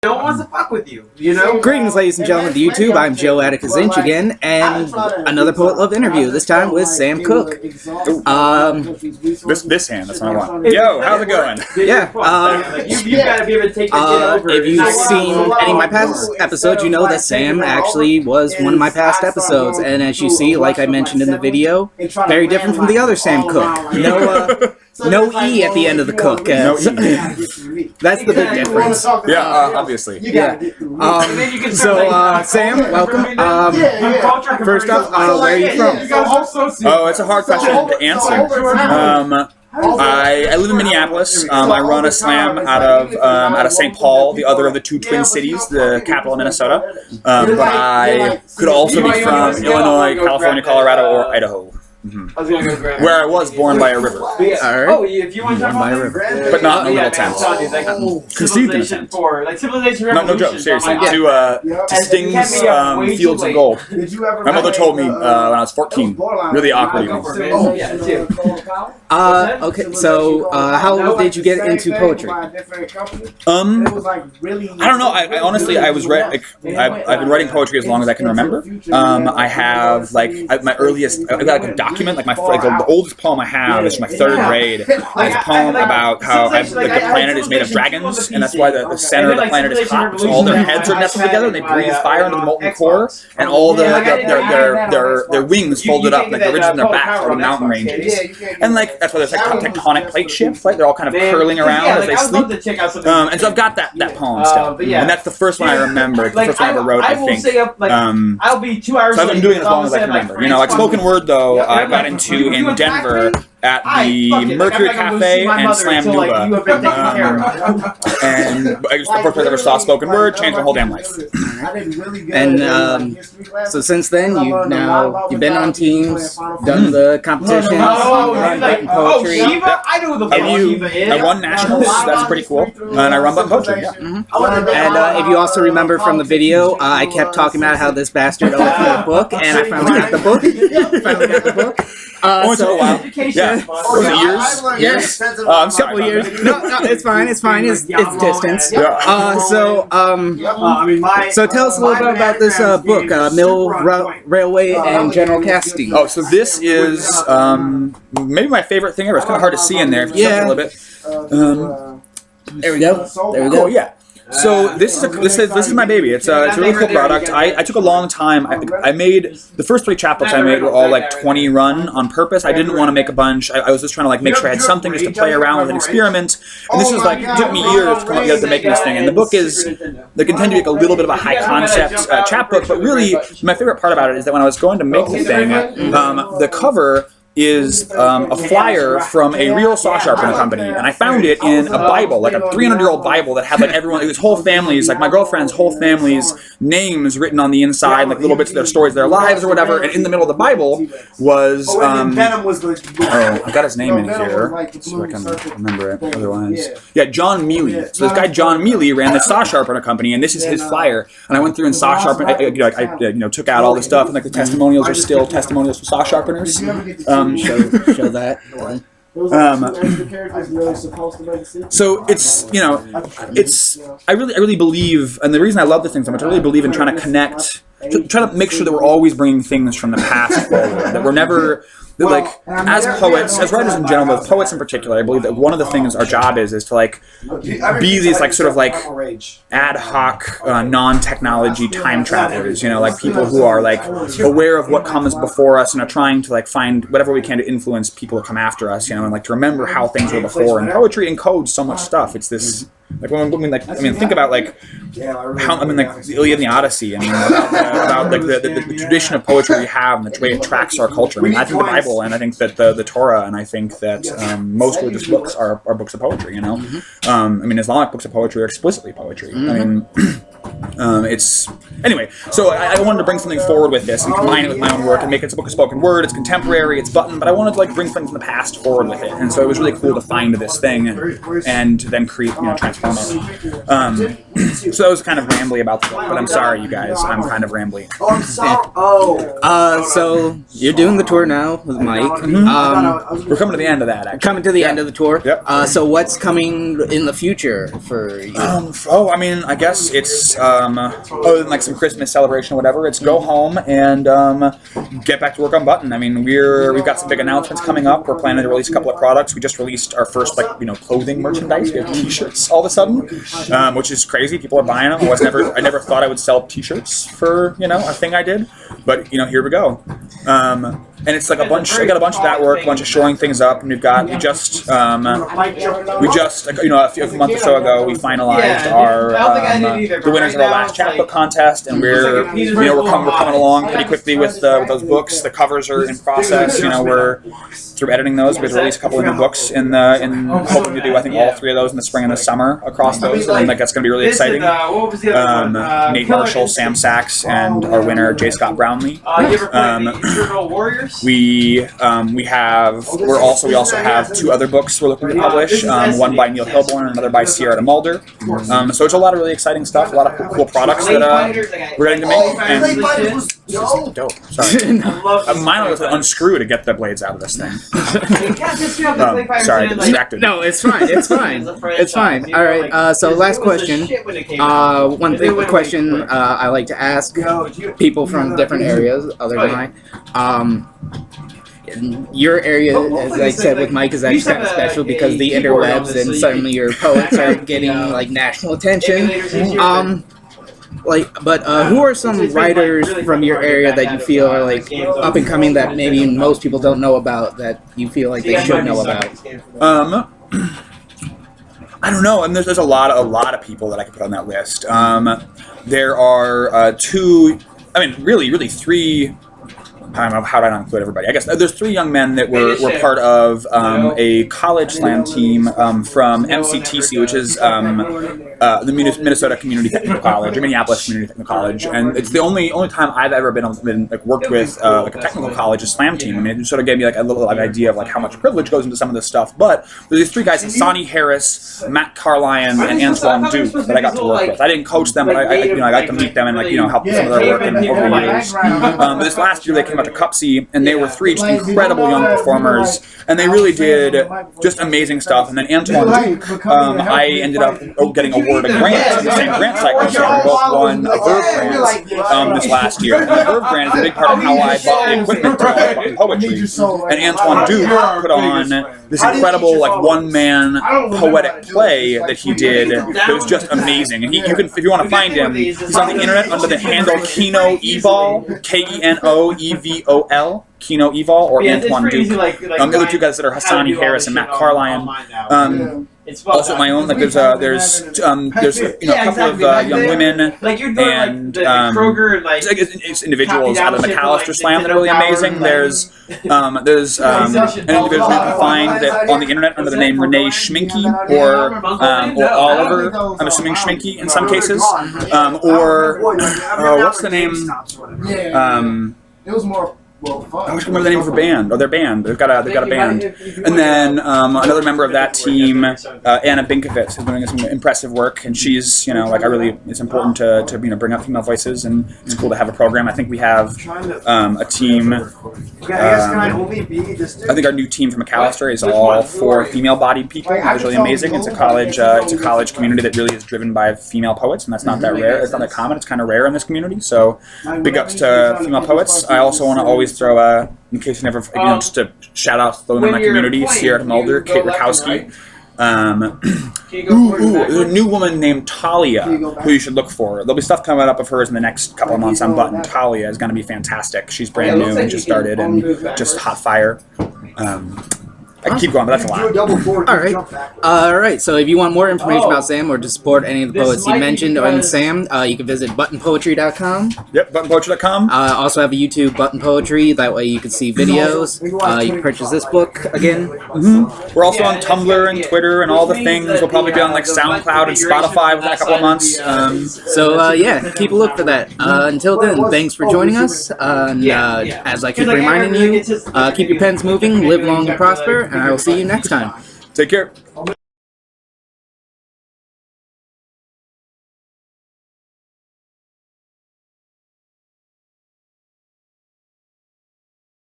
No one wants to fuck with you, you know? Greetings, ladies and gentlemen of the YouTube. I'm Joe Attica-Zinch again, and another Poet Love interview, this time with Sam Cook. This hand, that's what I want. Yo, how's it going? Yeah, you gotta be able to take the over. if you've seen any of my past episodes, you know that Sam actually was one of my past episodes, and as you see, like I mentioned in the video, very different from the other Sam Cook. No E at the end of the Cook. No E. That's the big difference. Yeah, obviously. Yeah. So, Sam, welcome. First up, where are you from? Oh, it's a hard question to answer. I live in Minneapolis. I run a slam out of St. Paul, the other of the two twin cities, the capital of Minnesota. But I could also be from Illinois, California, Colorado, or Idaho. Where I was born by a river. Oh, if you want to born by a river. But not in a little tent. Conceived in a tent. No joke, seriously. To Sting's Fields of Gold. My mother told me when I was 14. Really awkward evening. Okay, so how did you get into poetry? I don't know. I honestly, I've been writing poetry as long as I can remember. I have my earliest, I've got like a document, the oldest poem I have is from my 3rd grade. It's a poem about how the planet is made of dragons, and that's why the center of the planet is hot. So all their heads are nestled together, and they breathe fire into the molten core, and all their wings folded up, like the ridges on their backs are the mountain ranges. And that's why there's tectonic plate shifts, right? They're all kind of curling around as they sleep. And so I've got that poem still, and that's the first one I remember. The first one I ever wrote, I think. I'll be 2 hours. So I've been doing it as long as I can remember. You know, like spoken word though, I got into in Denver at the Mercury Cafe and Slam Nuba. And I just the first place I ever saw spoken word, changed my whole damn life. And so since then, you've been on teams, done the competitions, written poetry. Shiva? I know the Shiva is. I won nationals. That's pretty cool. And I run button poetry. Yeah. And if you also remember from the video, I kept talking about how this bastard owed me a book, and I finally got the book. Only took a while. Yeah. Was it years? Yes. I'm sorry. Couple years. No, it's fine. It's fine. It's distance. Yeah. So tell us a little bit about this book, Mill, Railway, and General Casting. Oh, so this is maybe my favorite thing ever. It's kind of hard to see in there. If you a little bit. There we go. There we go. Cool, yeah. So this is my baby. It's a really cool product. I took a long time. I made the first 3 chapbooks I made were all like 20 run on purpose. I didn't want to make a bunch. I was just trying to make sure I had something just to play around with and experiment. And this was it took me years to come up to making this thing. And the book is they intend to make a little bit of a high concept chapbook, but really my favorite part about it is that when I was going to make the thing, the cover is a flyer from a real saw sharpener company, and I found it in a Bible, like a 300-year-old Bible that had everyone, his whole family's, my girlfriend's whole family's names written on the inside, little bits of their stories, their lives or whatever, and in the middle of the Bible was, I've got his name in here, so I can remember it, otherwise. Yeah, John Mealy. So this guy John Mealy ran the saw sharpener company, and this is his flyer, and I went through and saw sharpen, I took out all the stuff, and the testimonials are still testimonials for saw sharpeners. Show that. So it's I really believe, and the reason I love this thing so much, I really believe in trying to connect, try to make sure that we're always bringing things from the past forward, that we're never. As poets, as writers in general, but poets in particular, I believe that one of the things our job is to be these ad hoc, non-technology time travelers. People who are aware of what comes before us and are trying to find whatever we can to influence people to come after us. And to remember how things were before. And poetry encodes so much stuff. It's this. Think about how the Iliad and the Odyssey. About the tradition of poetry we have and the way it tracks our culture. I think the Bible and I think that the Torah and I think that most religious books are books of poetry. Islamic books of poetry are explicitly poetry. Anyway. So I wanted to bring something forward with this and combine it with my own work and make it a book of spoken word. It's contemporary. It's button, but I wanted to bring things from the past forward with it. And so it was really cool to find this thing and then create, transform it. So that was kind of rambly about the book, but I'm sorry, you guys. I'm kind of rambly. Oh, I'm sorry. So you're doing the tour now with Mike. We're coming to the end of that, actually. Coming to the end of the tour. Yep. So what's coming in the future for you? I mean, I guess it's other than like some Christmas celebration or whatever. It's go home and get back to work on Button. I mean, we've got some big announcements coming up. We're planning to release a couple of products. We just released our first clothing merchandise. We have T-shirts all of a sudden, which is crazy. People are buying them. I never thought I would sell T-shirts for a thing I did, but here we go. And it's like I got a bunch of that work, a bunch of showing things up, and we just a few months or so ago we finalized our the winners of our last chapbook contest, and we're coming along pretty quickly with those books. The covers are in process. We're through editing those. We've released a couple of new books in hoping to do I think all 3 of those in the spring and the summer across those, and that's going to be really exciting. Nate Marshall, Sam Sachs, and our winner J. Scott Brownlee. We also have 2 other books we're looking to publish. One by Neil Hilborn and another by CERA Mulder. So it's a lot of really exciting stuff. A lot of cool products that we're getting to make. And dope. Sorry, mine was to unscrew to get the blades out of this thing. Sorry, I get distracted. No, it's fine. It's fine. It's fine. All right. So last question. One question I like to ask people from different areas other than mine. Your area, as I said with Mike, is actually kind of special because the interwebs and suddenly your poets are getting national attention. Who are some writers from your area that you feel are up and coming that maybe most people don't know about that you feel like they should know about? I don't know, and there's a lot of people that I could put on that list. There are 2, I mean, really 3. I don't know, how did I not include everybody? I guess there's 3 young men that were part of a college slam team from MCTC, which is the Minnesota Community Technical College, or Minneapolis Community Technical College, and it's the only time I've ever been worked with a technical college's slam team. I mean, it sort of gave me a little idea of how much privilege goes into some of this stuff. But there's these 3 guys: Sonny Harris, Matt Carlyon, and Antoine Duke that I got to work with. I didn't coach them, but I got to meet them and help with some of their work over the years. But this last year they came out to Cup C, and they were 3 just incredible young performers, and they really did just amazing stuff. And then Antoine Duke, I ended up getting awarded a grant in the same grant cycle, so we both won a Verve grant this last year. And the Verve grant is a big part of how I bought the equipment to write poetry. And Antoine Duke put on this incredible one-man poetic play that he did that was just amazing. And if you want to find him, he's on the internet under the handle Keno Evol, Kenoevol, Keno Evol, or Antoine Duke. The other 2 guys that are Hassani Harris and Matt Carlyon. Also my own, there's a couple of young women and it's individuals out of the McAllister Slam that are really amazing. There's an individual you can find that on the internet under the name Renee Schminke or Oliver. I'm assuming Schminke in some cases. What's the name? It was more. I wish I remember the name of her band, or their band. They've got a band. And then another member of that team, Anna Binkovitz, is doing some impressive work, and she's, it's important to bring up female voices, and it's cool to have a program. I think we have a team. I think our new team from McAllister is all for female-bodied people. It's really amazing. It's a college community that really is driven by female poets, and that's not that rare. It's not that common. It's kind of rare in this community. So, big ups to female poets. I also want to always throw in case you never, just to shout out to the women in my community: CERA Mulder, Kate Rakowski. There's a new woman named Talia who you should look for. There'll be stuff coming up of hers in the next couple of months on Button. Talia is going to be fantastic. She's brand new and just started and just hot fire. I can keep going, but that's a lot. All right. So if you want more information about Sam or to support any of the poets he mentioned on Sam, you can visit buttonpoetry.com. Yep, buttonpoetry.com. Also have a YouTube, Button Poetry. That way you can see videos. You can purchase this book again. We're also on Tumblr and Twitter and all the things. We'll probably be on SoundCloud and Spotify within a couple of months. Keep a look for that. Until then, thanks for joining us. As I keep reminding you, keep your pens moving, live long and prosper, and I will see you next time. Take care.